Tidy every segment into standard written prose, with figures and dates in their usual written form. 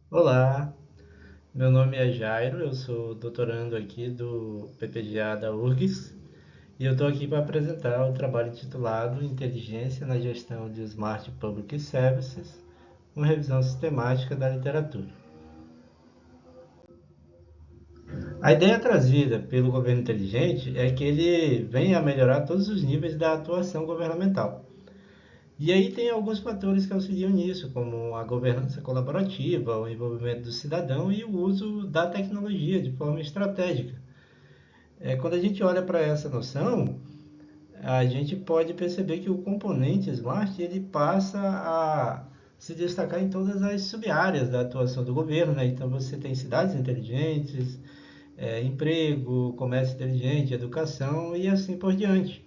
Olá, meu nome é Jairo, eu sou doutorando aqui do PPGA da URGS e eu estou aqui para apresentar o trabalho intitulado Inteligência na Gestão de Smart Public Services, uma revisão sistemática da literatura. A ideia trazida pelo governo inteligente é que ele venha a melhorar todos os níveis da atuação governamental. E aí tem alguns fatores que auxiliam nisso, como a governança colaborativa, o envolvimento do cidadão e o uso da tecnologia de forma estratégica. Quando a gente olha para essa noção, a gente pode perceber que o componente Smart ele passa a se destacar em todas as sub-áreas da atuação do governo, né? Então você tem cidades inteligentes, emprego, comércio inteligente, educação e assim por diante,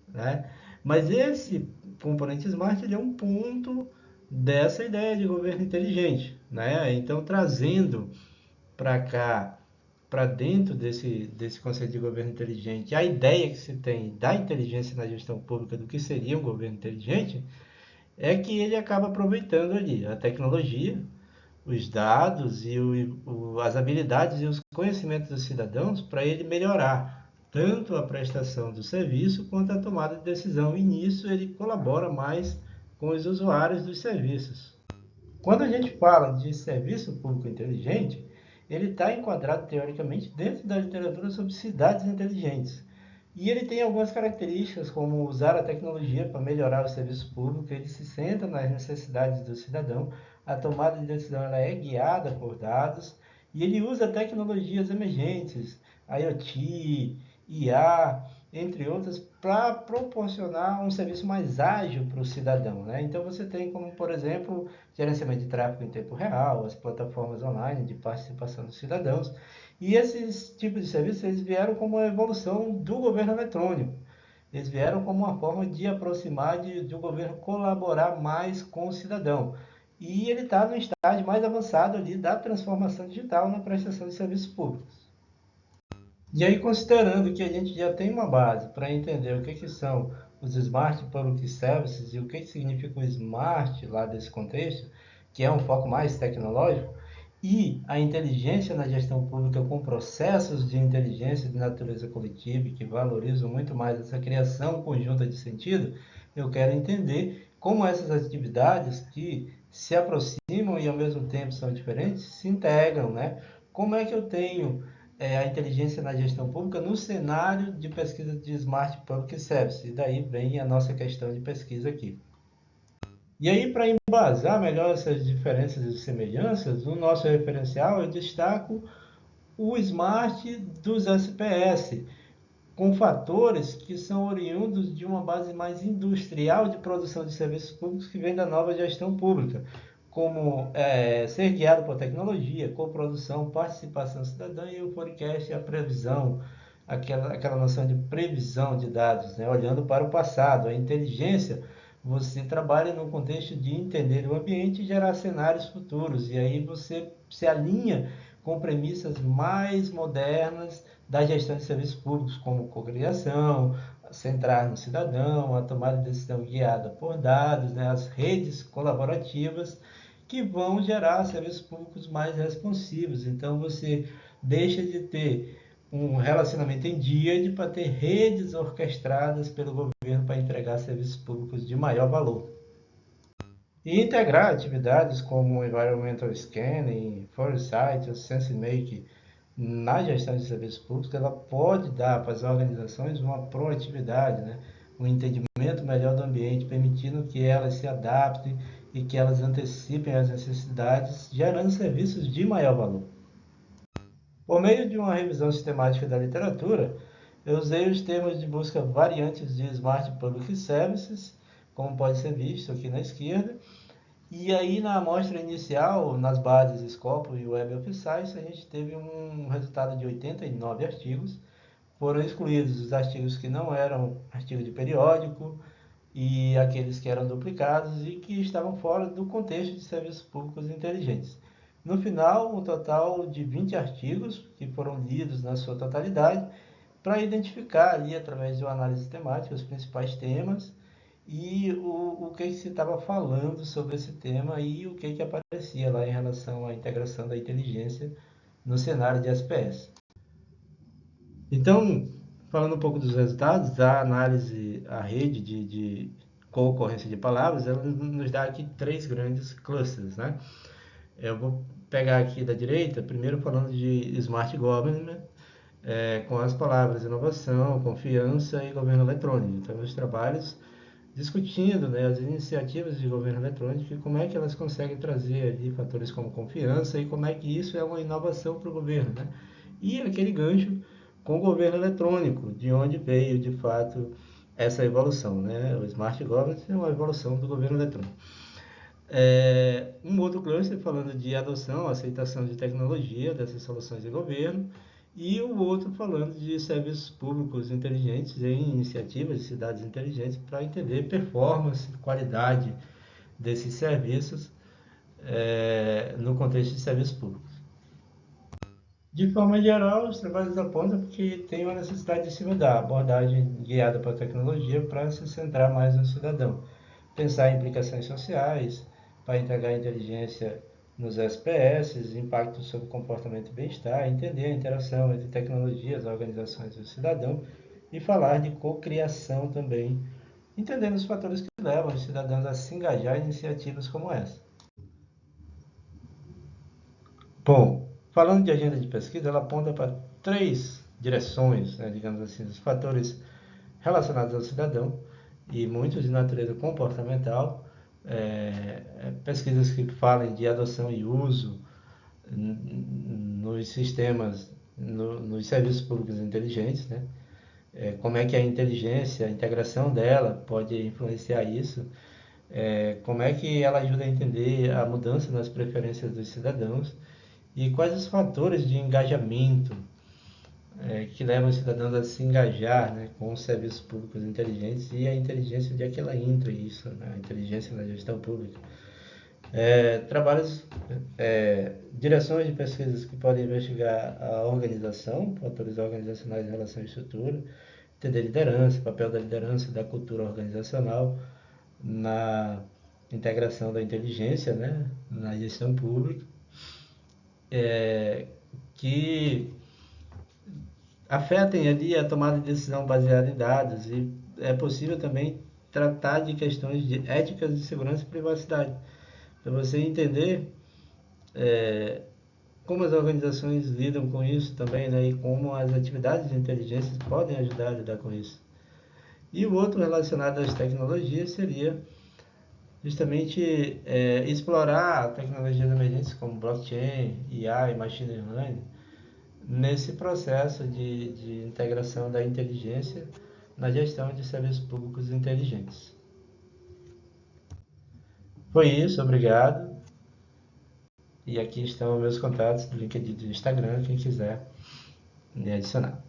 né? Mas esse componente Smart ele é um ponto dessa ideia de governo inteligente, né? Então trazendo para cá, para dentro desse conceito de governo inteligente, a ideia que se tem da inteligência na gestão pública do que seria um governo inteligente, é que ele acaba aproveitando ali a tecnologia, os dados e as habilidades e os conhecimentos dos cidadãos para ele melhorar tanto a prestação do serviço quanto a tomada de decisão. E nisso ele colabora mais com os usuários dos serviços. Quando a gente fala de serviço público inteligente, ele está enquadrado teoricamente dentro da literatura sobre cidades inteligentes. E ele tem algumas características, como usar a tecnologia para melhorar o serviço público, ele se centra nas necessidades do cidadão, a tomada de decisão ela é guiada por dados, e ele usa tecnologias emergentes, IoT, IA, entre outras, para proporcionar um serviço mais ágil para o cidadão, né? Então você tem como, por exemplo, gerenciamento de tráfego em tempo real, as plataformas online de participação dos cidadãos. E esses tipos de serviços eles vieram como uma evolução do governo eletrônico. Eles vieram como uma forma de aproximar, de o governo colaborar mais com o cidadão. E ele está no estágio mais avançado ali da transformação digital na prestação de serviços públicos. E aí, considerando que a gente já tem uma base para entender o que são os Smart Public Services e o que significa o Smart lá desse contexto, que é um foco mais tecnológico, e a inteligência na gestão pública com processos de inteligência de natureza coletiva que valorizam muito mais essa criação conjunta de sentido, eu quero entender como essas atividades que se aproximam e ao mesmo tempo são diferentes se integram, né? Como é que eu tenho a inteligência na gestão pública no cenário de pesquisa de Smart Public Service. E daí vem a nossa questão de pesquisa aqui. E aí, para embasar melhor essas diferenças e semelhanças, no nosso referencial eu destaco o Smart dos SPS, com fatores que são oriundos de uma base mais industrial de produção de serviços públicos que vem da nova gestão pública, como ser guiado por tecnologia, coprodução, participação cidadã e o forecast, a previsão, aquela noção de previsão de dados, né? Olhando para o passado. A inteligência, você trabalha no contexto de entender o ambiente e gerar cenários futuros, e aí você se alinha com premissas mais modernas da gestão de serviços públicos, como cocriação, centrar no cidadão, a tomada de decisão guiada por dados, né, as redes colaborativas que vão gerar serviços públicos mais responsivos. Então você deixa de ter um relacionamento em dia para ter redes orquestradas pelo governo para entregar serviços públicos de maior valor. E integrar atividades como Environmental Scanning, Foresight, o SenseMake na gestão de serviços públicos, ela pode dar para as organizações uma proatividade, né? Um entendimento melhor do ambiente, permitindo que elas se adaptem e que elas antecipem as necessidades, gerando serviços de maior valor. Por meio de uma revisão sistemática da literatura, eu usei os termos de busca variantes de Smart Public Services, como pode ser visto aqui na esquerda, e aí na amostra inicial, nas bases Scopus e Web of Science, a gente teve um resultado de 89 artigos. Foram excluídos os artigos que não eram artigos de periódico e aqueles que eram duplicados e que estavam fora do contexto de serviços públicos inteligentes. No final, um total de 20 artigos que foram lidos na sua totalidade para identificar ali, através de uma análise temática, os principais temas e o que se estava falando sobre esse tema e o que aparecia lá em relação à integração da inteligência no cenário de SPS. Então, falando um pouco dos resultados, a análise, a rede de concorrência de palavras, ela nos dá aqui três grandes clusters, né? Eu vou pegar aqui da direita, primeiro falando de Smart Government, com as palavras inovação, confiança e governo eletrônico. Então, os trabalhos discutindo, né, as iniciativas de governo eletrônico e como é que elas conseguem trazer ali fatores como confiança e como é que isso é uma inovação para o governo, né? E aquele gancho com o governo eletrônico, de onde veio de fato essa evolução, né? O Smart Government é uma evolução do governo eletrônico. Um outro cluster falando de adoção, aceitação de tecnologia dessas soluções de governo, e o outro falando de serviços públicos inteligentes em iniciativas de cidades inteligentes para entender performance, qualidade desses serviços no contexto de serviços públicos. De forma geral, os trabalhos apontam que tem uma necessidade de se mudar a abordagem guiada pela tecnologia para se centrar mais no cidadão. Pensar em implicações sociais, para integrar a inteligência nos SPS, impactos sobre comportamento e bem-estar, entender a interação entre tecnologias, organizações e o cidadão e falar de cocriação também, entendendo os fatores que levam os cidadãos a se engajar em iniciativas como essa. Bom, falando de agenda de pesquisa, ela aponta para três direções, né, digamos assim, os fatores relacionados ao cidadão e muitos de natureza comportamental, pesquisas que falem de adoção e uso nos sistemas, nos serviços públicos inteligentes, né? Como é que a inteligência, a integração dela pode influenciar isso, como é que ela ajuda a entender a mudança nas preferências dos cidadãos e quais os fatores de engajamento que levam os cidadãos a se engajar, né, com os serviços públicos inteligentes e a inteligência, onde é que ela entra isso, né, a inteligência na gestão pública. Trabalhos, direções de pesquisas que podem investigar a organização, fatores organizacionais em relação à estrutura, entender liderança, papel da liderança, da cultura organizacional na integração da inteligência, né, na gestão pública, que afetem ali a tomada de decisão baseada em dados e é possível também tratar de questões de éticas de segurança e privacidade. Para você entender como as organizações lidam com isso também, né, e como as atividades de inteligência podem ajudar a lidar com isso. E o outro relacionado às tecnologias seria justamente explorar tecnologias emergentes como blockchain, IA e machine learning nesse processo de integração da inteligência na gestão de serviços públicos inteligentes. Foi isso, obrigado. E aqui estão meus contatos do LinkedIn e do Instagram, quem quiser me adicionar.